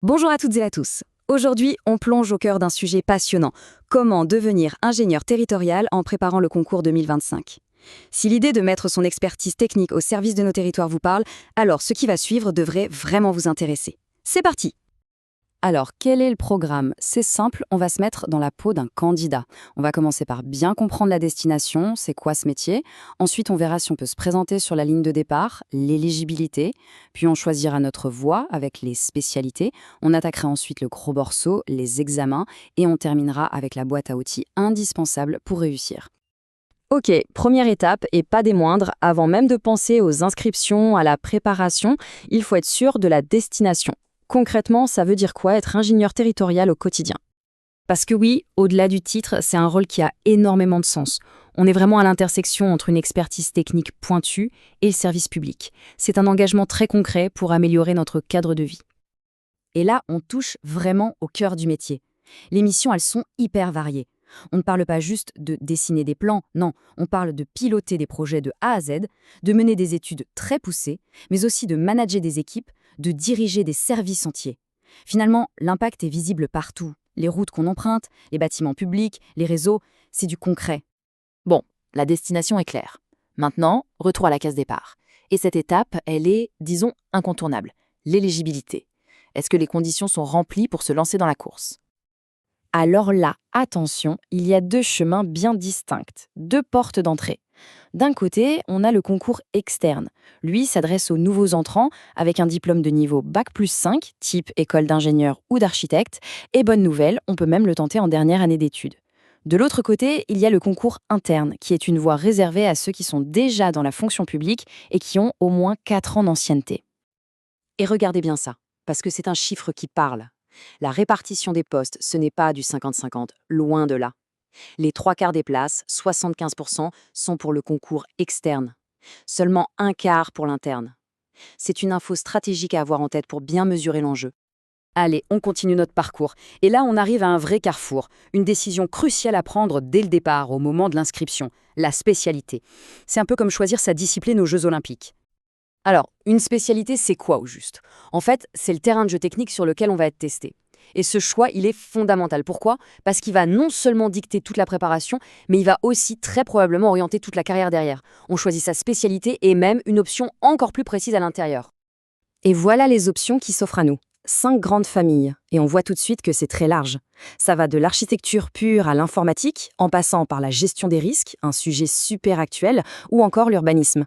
Bonjour à toutes et à tous. Aujourd'hui, on plonge au cœur d'un sujet passionnant. Comment devenir ingénieur territorial en préparant le concours 2025? Si l'idée de mettre son expertise technique au service de nos territoires vous parle, alors ce qui va suivre devrait vraiment vous intéresser. C'est parti! Alors, quel est le programme? C'est simple, on va se mettre dans la peau d'un candidat. On va commencer par bien comprendre la destination, c'est quoi ce métier. Ensuite, on verra si on peut se présenter sur la ligne de départ, l'éligibilité. Puis on choisira notre voie avec les spécialités. On attaquera ensuite le gros morceau, les examens. Et on terminera avec la boîte à outils indispensable pour réussir. Ok, première étape, et pas des moindres, avant même de penser aux inscriptions, à la préparation, il faut être sûr de la destination. Concrètement, ça veut dire quoi être ingénieur territorial au quotidien? Parce que oui, au-delà du titre, c'est un rôle qui a énormément de sens. On est vraiment à l'intersection entre une expertise technique pointue et le service public. C'est un engagement très concret pour améliorer notre cadre de vie. Et là, on touche vraiment au cœur du métier. Les missions, elles sont hyper variées. On ne parle pas juste de dessiner des plans, non, on parle de piloter des projets de A à Z, de mener des études très poussées, mais aussi de manager des équipes, de diriger des services entiers. Finalement, l'impact est visible partout. Les routes qu'on emprunte, les bâtiments publics, les réseaux, c'est du concret. Bon, la destination est claire. Maintenant, retour à la case départ. Et cette étape, elle est, disons, incontournable. L'éligibilité. Est-ce que les conditions sont remplies pour se lancer dans la course? Alors là, attention, il y a deux chemins bien distincts, deux portes d'entrée. D'un côté, on a le concours externe. Lui s'adresse aux nouveaux entrants avec un diplôme de niveau Bac+5, type école d'ingénieur ou d'architecte. Et bonne nouvelle, on peut même le tenter en dernière année d'études. De l'autre côté, il y a le concours interne, qui est une voie réservée à ceux qui sont déjà dans la fonction publique et qui ont au moins 4 ans d'ancienneté. Et regardez bien ça, parce que c'est un chiffre qui parle. La répartition des postes, ce n'est pas du 50-50, loin de là. Les trois quarts des places, 75%, sont pour le concours externe. Seulement un quart pour l'interne. C'est une info stratégique à avoir en tête pour bien mesurer l'enjeu. Allez, on continue notre parcours. Et là, on arrive à un vrai carrefour. Une décision cruciale à prendre dès le départ, au moment de l'inscription. La spécialité. C'est un peu comme choisir sa discipline aux Jeux Olympiques. Alors, une spécialité, c'est quoi au juste? En fait, c'est le terrain de jeu technique sur lequel on va être testé. Et ce choix, il est fondamental. Pourquoi? Parce qu'il va non seulement dicter toute la préparation, mais il va aussi très probablement orienter toute la carrière derrière. On choisit sa spécialité et même une option encore plus précise à l'intérieur. Et voilà les options qui s'offrent à nous. 5 grandes familles, et on voit tout de suite que c'est très large. Ça va de l'architecture pure à l'informatique, en passant par la gestion des risques, un sujet super actuel, ou encore l'urbanisme.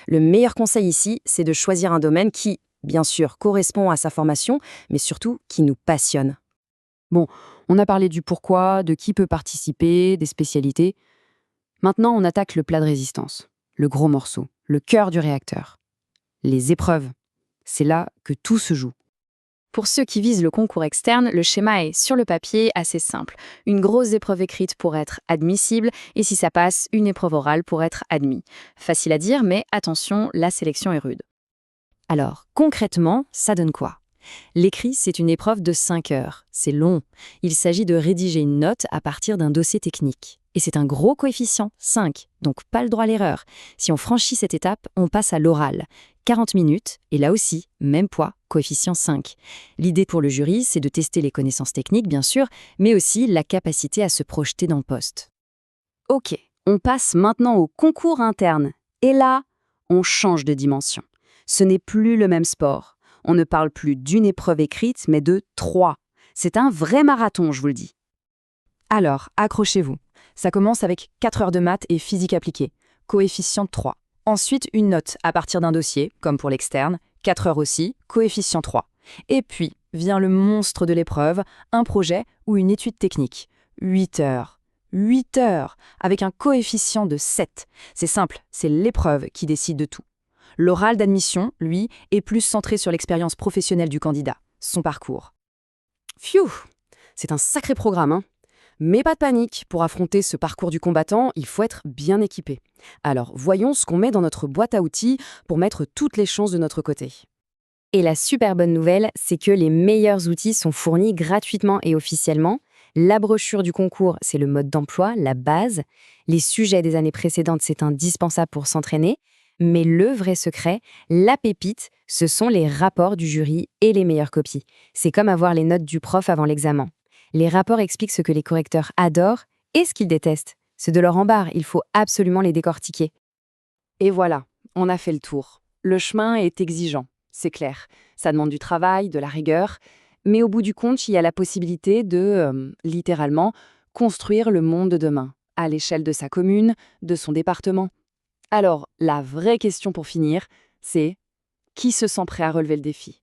Le meilleur conseil ici, c'est de choisir un domaine qui, bien sûr, correspond à sa formation, mais surtout qui nous passionne. Bon, on a parlé du pourquoi, de qui peut participer, des spécialités. Maintenant, on attaque le plat de résistance, le gros morceau, le cœur du réacteur. Les épreuves. C'est là que tout se joue. Pour ceux qui visent le concours externe, le schéma est sur le papier assez simple. Une grosse épreuve écrite pour être admissible et si ça passe, une épreuve orale pour être admis. Facile à dire, mais attention, la sélection est rude. Alors, concrètement, ça donne quoi? L'écrit, c'est une épreuve de 5 heures. C'est long. Il s'agit de rédiger une note à partir d'un dossier technique. Et c'est un gros coefficient, 5, donc pas le droit à l'erreur. Si on franchit cette étape, on passe à l'oral. 40 minutes, et là aussi, même poids, coefficient 5. L'idée pour le jury, c'est de tester les connaissances techniques, bien sûr, mais aussi la capacité à se projeter dans le poste. Ok, on passe maintenant au concours interne. Et là, on change de dimension. Ce n'est plus le même sport. On ne parle plus d'une épreuve écrite, mais de 3. C'est un vrai marathon, je vous le dis. Alors, accrochez-vous. Ça commence avec 4 heures de maths et physique appliquée, coefficient 3. Ensuite, une note à partir d'un dossier, comme pour l'externe, 4 heures aussi, coefficient 3. Et puis, vient le monstre de l'épreuve, un projet ou une étude technique. 8 heures. 8 heures, avec un coefficient de 7. C'est simple, c'est l'épreuve qui décide de tout. L'oral d'admission, lui, est plus centré sur l'expérience professionnelle du candidat, son parcours. Pfiou, c'est un sacré programme, hein. Mais pas de panique, pour affronter ce parcours du combattant, il faut être bien équipé. Alors, voyons ce qu'on met dans notre boîte à outils pour mettre toutes les chances de notre côté. Et la super bonne nouvelle, c'est que les meilleurs outils sont fournis gratuitement et officiellement. La brochure du concours, c'est le mode d'emploi, la base. Les sujets des années précédentes, c'est indispensable pour s'entraîner. Mais le vrai secret, la pépite, ce sont les rapports du jury et les meilleures copies. C'est comme avoir les notes du prof avant l'examen. Les rapports expliquent ce que les correcteurs adorent et ce qu'ils détestent. C'est de leur embarras, il faut absolument les décortiquer. Et voilà, on a fait le tour. Le chemin est exigeant, c'est clair. Ça demande du travail, de la rigueur, mais au bout du compte, il y a la possibilité de, littéralement, construire le monde de demain, à l'échelle de sa commune, de son département. Alors, la vraie question pour finir, c'est qui se sent prêt à relever le défi?